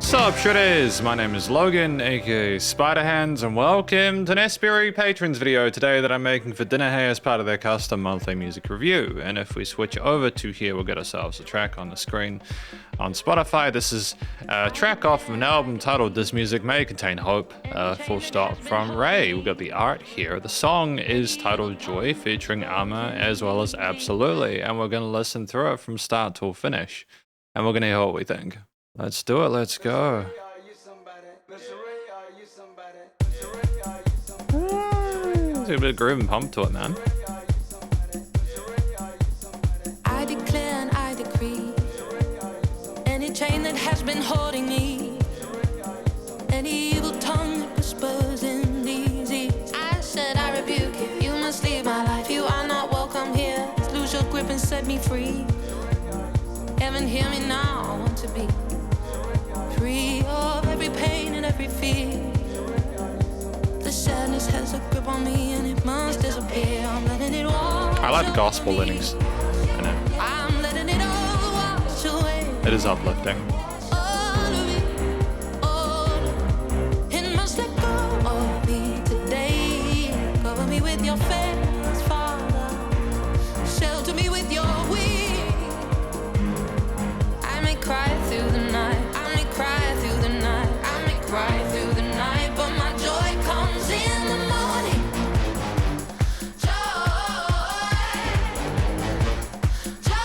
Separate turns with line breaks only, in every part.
Sup, shredders? My name is Logan, aka Spiderhands, and welcome to an SBRE Patrons video today that I'm making for Dinnerhe as part of their custom monthly music review. And if we switch over to here, we'll get ourselves a track on the screen. On Spotify, this is a track off of an album titled This Music May Contain Hope, full stop, from RAYE. We've got the art here. The song is titled Joy, featuring Amma as well as Absolutely, and we're going to listen through it from start till finish. And we're going to hear what we think. Let's do it, let's go. There's a bit of groove and pump to it, man.
I declare and I decree, any chain that has been holding me, any evil tongue that whispers in these ears, I said I rebuke you, you must leave my life, you are not welcome here, just lose your grip and set me free. Heaven, hear me now, I want to be free of every pain and every fear. The sadness has a grip on me and it must disappear. I'm letting it wash.
I like the gospel leanings in it.
I'm letting it all wash away.
It is uplifting.
All of it, it must let go of me today. Cover me with your face, Father. Shelter me with your wings. I may cry through the night. Cry through the night, I may cry through the night, but my joy comes in the morning. Joy, I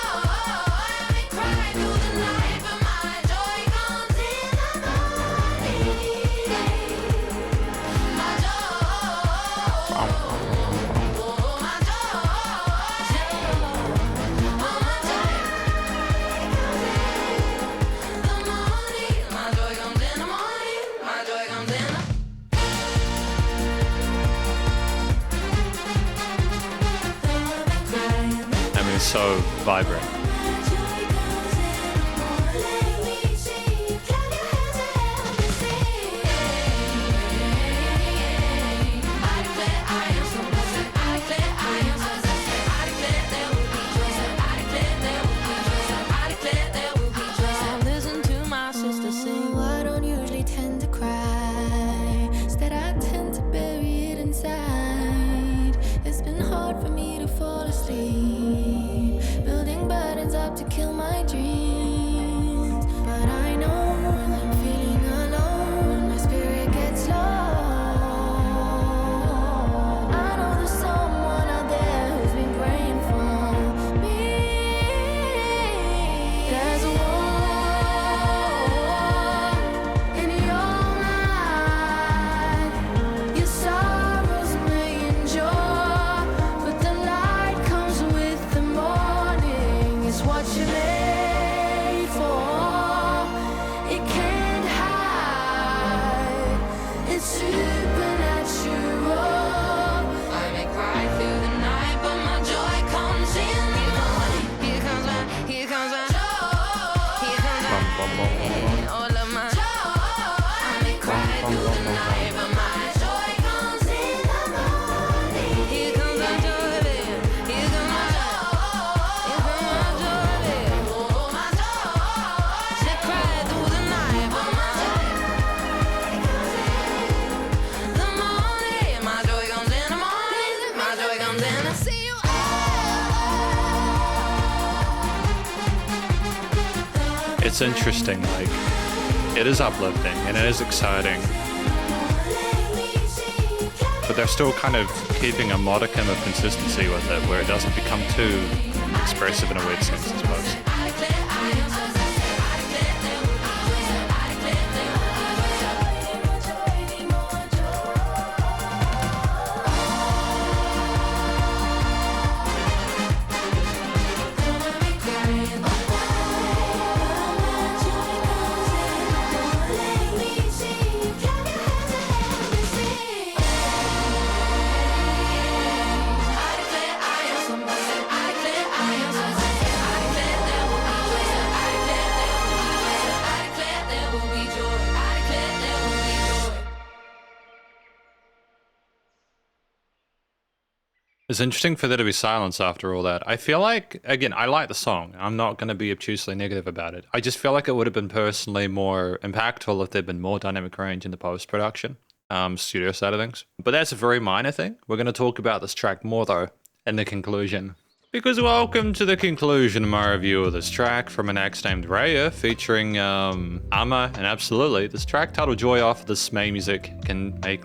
may cry through the night, but my joy comes in the morning. My joy, my
so vibrant.
listen to my sister sing. I don't usually tend to cry. Instead, I tend to bury it inside. It's been hard for me to fall asleep, building burdens up to kill my dreams. But I know I'm feeling alone, my spirit gets low. I know there's someone out there who's been praying for me. There's a war in your mind. Your sorrows may endure, but the light comes with the morning. It's what you're made for. It can't hide. It's supernatural. I may cry through the night, but my joy comes in the morning. Here comes my joy. Here comes my all of my joy. I may cry through the night, but my joy comes in the morning. Here comes my joy, babe. Here comes my joy. Here comes my joy, babe. Oh, my joy. She cried through the night, but my joy comes in the morning. My joy comes in the morning. My joy comes in. I see you.
It's interesting, like, it is uplifting and it is exciting, but they're still kind of keeping a modicum of consistency with it where it doesn't become too expressive in a weird sense, I suppose.
I
It's interesting for there to be silence after all that. I feel like, again, I like the song. I'm not going to be obtusely negative about it. I just feel like it would have been personally more impactful if there'd been more dynamic range in the post-production, studio side of things. But that's a very minor thing. We're going to talk about this track more, though, in the conclusion. Because welcome to the conclusion of my review of this track from an act named RAYE featuring Amma, and absolutely, this track titled Joy Off This May Music Can Make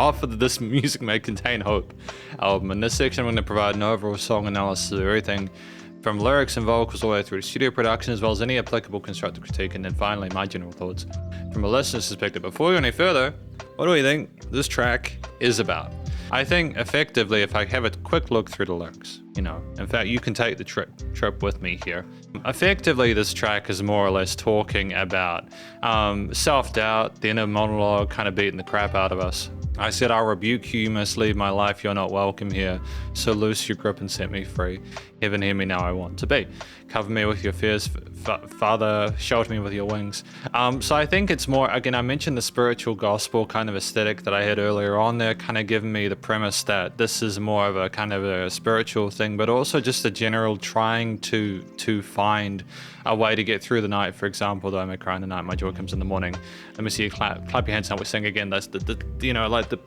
Offer This Music May Contain Hope album. In this section, I'm going to provide an overall song analysis of everything from lyrics and vocals all the way through to studio production, as well as any applicable constructive critique, and then finally my general thoughts from a listener's perspective. Before we go any further, what do we think this track is about? I think effectively, if I have a quick look through the lyrics, in fact, you can take the trip with me here. Effectively, this track is more or less talking about self-doubt, the inner monologue kind of beating the crap out of us. I said, I'll rebuke you, you must leave my life, you're not welcome here. So loose your grip and set me free. Heaven, hear me now, I want to be. Cover me with your fears, Father, shelter me with your wings. So I think it's more, again, I mentioned the spiritual gospel kind of aesthetic that I had earlier on there, kind of giving me the premise that this is more of a kind of a spiritual thing, but also just a general trying to find a way to get through the night. For example, though I may cry in the night, my joy comes in the morning. Let me see you clap your hands now, we sing again. That's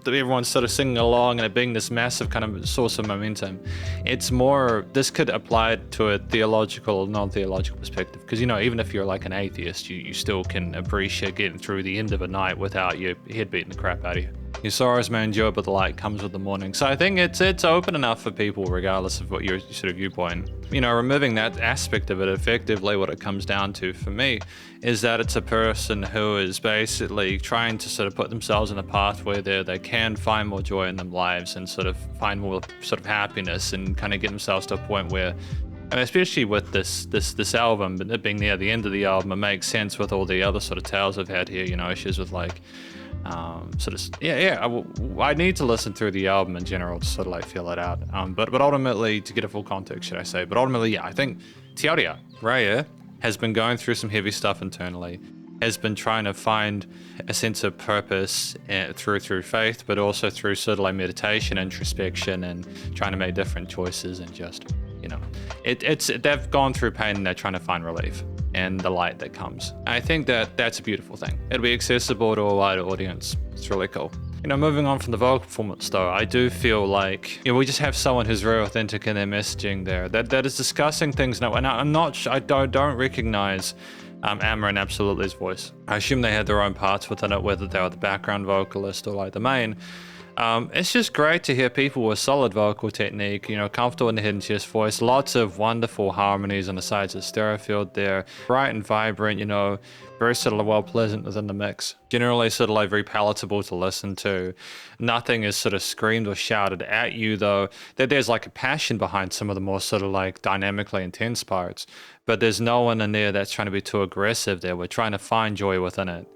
everyone's sort of singing along and it being this massive kind of source of momentum. It's more, this could apply to a theological, non-theological perspective, because even if you're like an atheist, you still can appreciate getting through the end of a night without your head beating the crap out of you. Your sorrows may endure, but the light comes with the morning. So I think it's open enough for people, regardless of what your sort of viewpoint. Removing that aspect of it, effectively what it comes down to for me is that it's a person who is basically trying to sort of put themselves in a path where they can find more joy in their lives and sort of find more sort of happiness and kind of get themselves to a point where, and especially with this album, but it being near the end of the album, it makes sense with all the other sort of tales I've had here, issues with like, I need to listen through the album in general to sort of like feel it out. But ultimately, to get a full context, should I say, but ultimately, I think RAYE has been going through some heavy stuff internally, has been trying to find a sense of purpose through faith, but also through sort of like meditation, introspection, and trying to make different choices and just, they've gone through pain and they're trying to find relief and the light that comes. I think that's a beautiful thing. It'll be accessible to a wider audience. It's really cool. Moving on from the vocal performance though, I do feel like, we just have someone who's very authentic in their messaging there, that is discussing things now, and I don't recognize Amma and Absolutely's voice. I assume they had their own parts within it, whether they were the background vocalist or like the main. It's just great to hear people with solid vocal technique, comfortable in the hidden chest voice, lots of wonderful harmonies on the sides of the stereo field there, bright and vibrant, very sort of well pleasant within the mix. Generally sort of like very palatable to listen to. Nothing is sort of screamed or shouted at you though. There's like a passion behind some of the more sort of like dynamically intense parts, but there's no one in there that's trying to be too aggressive there. We're trying to find joy within it.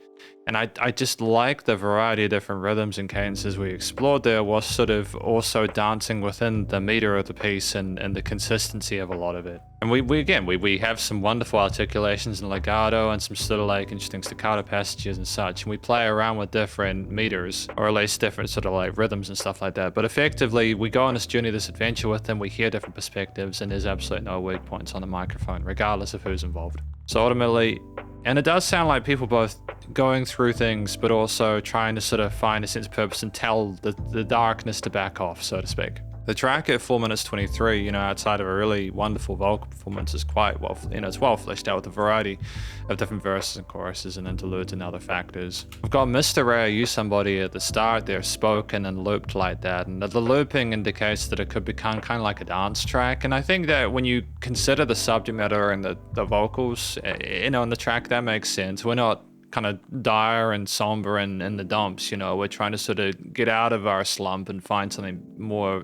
And I just like the variety of different rhythms and cadences we explored there, was sort of also dancing within the meter of the piece and the consistency of a lot of it. And we have some wonderful articulations and legato and some sort of like interesting staccato passages and such. And we play around with different meters, or at least different sort of like rhythms and stuff like that. But effectively, we go on this journey, this adventure with them, we hear different perspectives, and there's absolutely no weak points on the microphone, regardless of who's involved. So ultimately, and it does sound like people both going through things, but also trying to sort of find a sense of purpose and tell the darkness to back off, so to speak. The track at 4 minutes 23, outside of a really wonderful vocal performance, is quite well, it's well fleshed out with a variety of different verses and choruses and interludes and other factors. We've got Mr. RAYE, somebody at the start there, spoken and looped like that, and the looping indicates that it could become kind of like a dance track. And I think that when you consider the subject matter and the vocals, in the track, that makes sense. We're not kind of dire and somber and in the dumps, we're trying to sort of get out of our slump and find something more,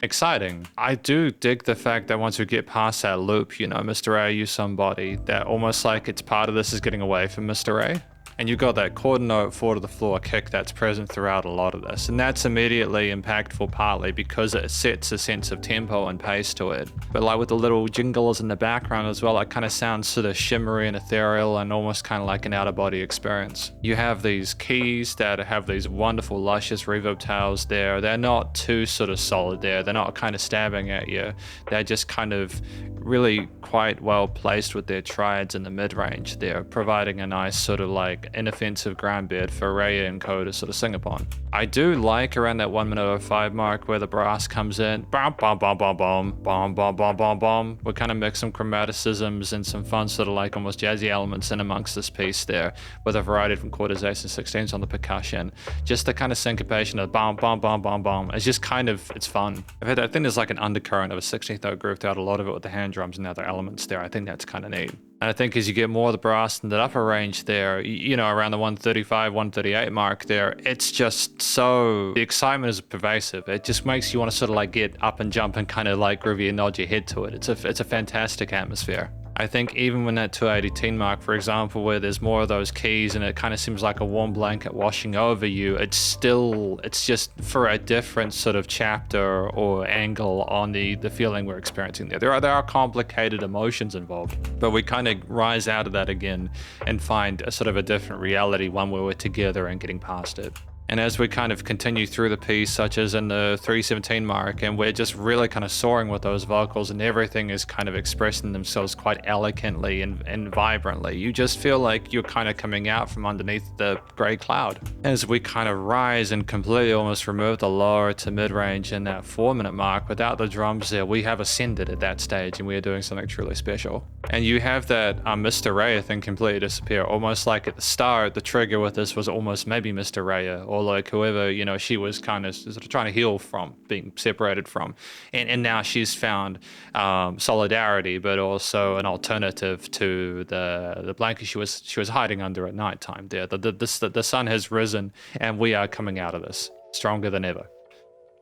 exciting. I do dig the fact that once we get past that loop, Mr. A, you somebody, that almost like it's part of this is getting away from Mr. A. And you've got that quarter note 4 to the floor kick that's present throughout a lot of this. And that's immediately impactful partly because it sets a sense of tempo and pace to it. But like with the little jingles in the background as well, it kind of sounds sort of shimmery and ethereal and almost kind of like an out-of-body experience. You have these keys that have these wonderful luscious reverb tails there. They're not too sort of solid there. They're not kind of stabbing at you. They're just kind of really quite well placed with their triads in the mid-range. They're providing a nice sort of like inoffensive ground bed for RAYE and co to sort of sing upon. I do like around that 1:05 mark where the brass comes in, bom bom bom bom bom bom bom bom bom bom. We kind of mix some chromaticisms and some fun sort of like almost jazzy elements in amongst this piece there, with a variety of different quarters, eighths, and sixteens on the percussion. Just the kind of syncopation of bom bom bom bom bom. It's just kind of, it's fun. I think there's like an undercurrent of a 16th note groove throughout a lot of it with the hand drums and other elements there. I think that's kind of neat. And I think as you get more of the brass in the upper range there, you know, around the 135, 138 mark there, it's just so, the excitement is pervasive. It just makes you want to sort of like get up and jump and kind of like groovy and nod your head to it. It's a fantastic atmosphere. I think even when that 280 mark, for example, where there's more of those keys and it kind of seems like a warm blanket washing over you, it's just for a different sort of chapter or angle on the feeling we're experiencing there. There are complicated emotions involved, but we kind of rise out of that again and find a sort of a different reality, one where we're together and getting past it. And as we kind of continue through the piece, such as in the 317 mark, and we're just really kind of soaring with those vocals and everything is kind of expressing themselves quite elegantly and vibrantly. You just feel like you're kind of coming out from underneath the gray cloud. As we kind of rise and completely almost remove the lower to mid-range in that 4-minute mark, without the drums there, we have ascended at that stage and we are doing something truly special. And you have that Mr. RAYE thing completely disappear, almost like at the start, the trigger with this was almost maybe Mr. RAYE, or like whoever, you know, she was kind of sort of trying to heal from, being separated from. And now she's found solidarity, but also an alternative to the blanket she was hiding under at nighttime there. The sun has risen and we are coming out of this stronger than ever.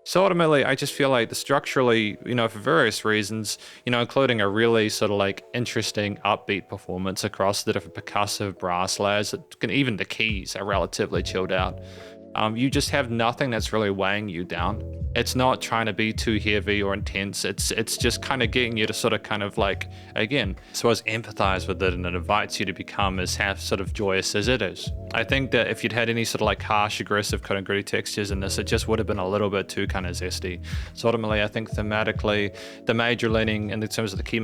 So ultimately, I just feel like structurally, you know, for various reasons, you know, including a really sort of like interesting upbeat performance across the different percussive brass layers, even the keys are relatively chilled out. You just have nothing that's really weighing you down. It's not trying to be too heavy or intense. It's just kind of getting you to sort of kind of like, again, I suppose empathize with it, and it invites you to become as half sort of joyous as it is. I think that if you'd had any sort of like harsh, aggressive, kind of gritty textures in this, it just would have been a little bit too kind of zesty. So ultimately, I think thematically, the major leaning in terms of the key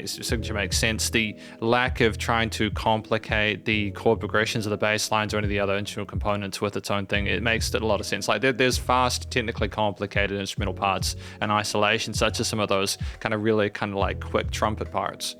signature makes sense. The lack of trying to complicate the chord progressions of the bass lines or any of the other instrumental components with its own thing, it makes it a lot of sense. Like there's fast, technically complicated instrumental parts and isolation, such as some of those kind of really kind of like quick trumpet parts.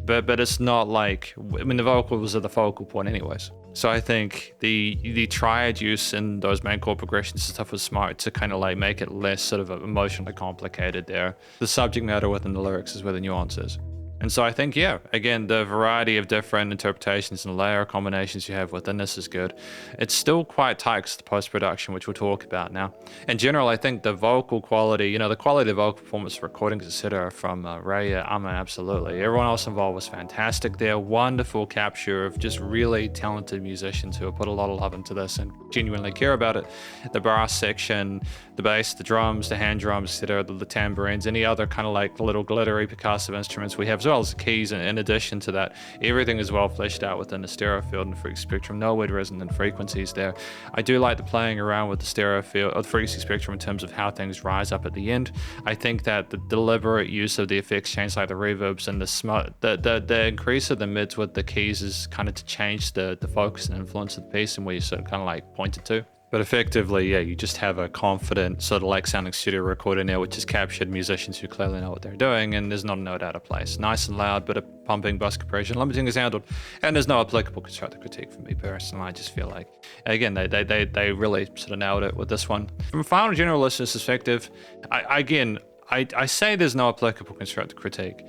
But it's not like, I mean, the vocals are the focal point anyways. So I think the triad use in those main chord progressions and stuff was smart to kind of like make it less sort of emotionally complicated there. The subject matter within the lyrics is where the nuance is. And so I think, yeah, again, the variety of different interpretations and layer combinations you have within this is good. It's still quite tight because of the post-production, which we'll talk about now. In general, I think the vocal quality, you know, the quality of the vocal performance, recordings, etc., from RAYE, Amma, absolutely. Everyone else involved was fantastic there. Wonderful capture of just really talented musicians who have put a lot of love into this and genuinely care about it. The brass section, the bass, the drums, the hand drums, etc., the tambourines, any other kind of like little glittery percussive instruments we have, as well as the keys. And in addition to that, everything is well fleshed out within the stereo field and frequency spectrum. No weird resonant frequencies there. I do like the playing around with the stereo field, or the frequency spectrum, in terms of how things rise up at the end. I think that the deliberate use of the effects change, like the reverbs and the increase of the mids with the keys, is kind of to change the focus and influence of the piece and where you sort of kind of like pointed to. But effectively, yeah, you just have a confident sort of like sounding studio recorder now, which has captured musicians who clearly know what they're doing, and there's not a note out of place. Nice and loud, but a pumping, bus compression, limiting is handled, and there's no applicable constructive critique for me personally. I just feel like, again, they really sort of nailed it with this one. From a final general listener's perspective, I say there's no applicable constructive critique.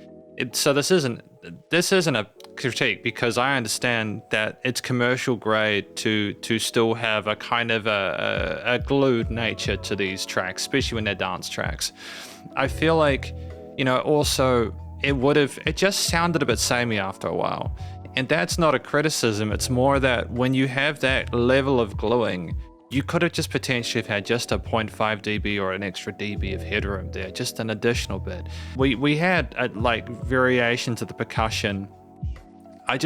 So this isn't a critique, because I understand that it's commercial grade to still have a kind of a glued nature to these tracks, especially when they're dance tracks. I feel like, you know, also it just sounded a bit samey after a while. And that's not a criticism, it's more that when you have that level of gluing, you could have just potentially have had just a 0.5 dB or an extra dB of headroom there, just an additional bit. We had like variations of the percussion. I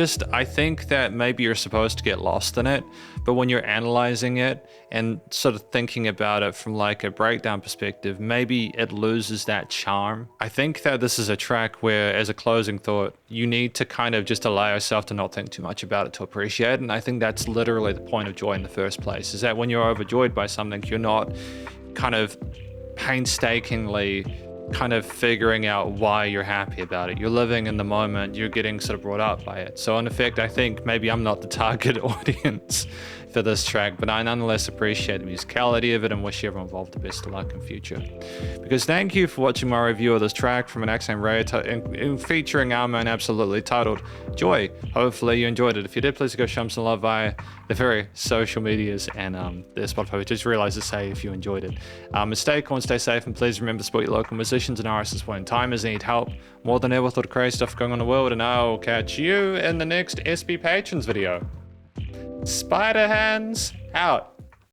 think that maybe you're supposed to get lost in it, but when you're analyzing it and sort of thinking about it from like a breakdown perspective, maybe it loses that charm. I think that this is a track where, as a closing thought, you need to kind of just allow yourself to not think too much about it to appreciate it. And I think that's literally the point of joy in the first place, is that when you're overjoyed by something, you're not kind of painstakingly kind of figuring out why you're happy about it. You're living in the moment, you're getting sort of brought up by it. So in effect, I think maybe I'm not the target audience for this track, but I nonetheless appreciate the musicality of it and wish everyone involved the best of luck in future. Because thank you for watching my review of this track from an accent RAYE featuring Amma and absolutely titled Joy. Hopefully you enjoyed it. If you did, please go show them some love via the very social medias and the Spotify. Just realized to say if you enjoyed it. Stay cool and stay safe, and please remember to support your local musicians and artists when times need help more than ever with all the crazy stuff going on in the world. And I'll catch you in the next SB Patrons video. Spiderhands out.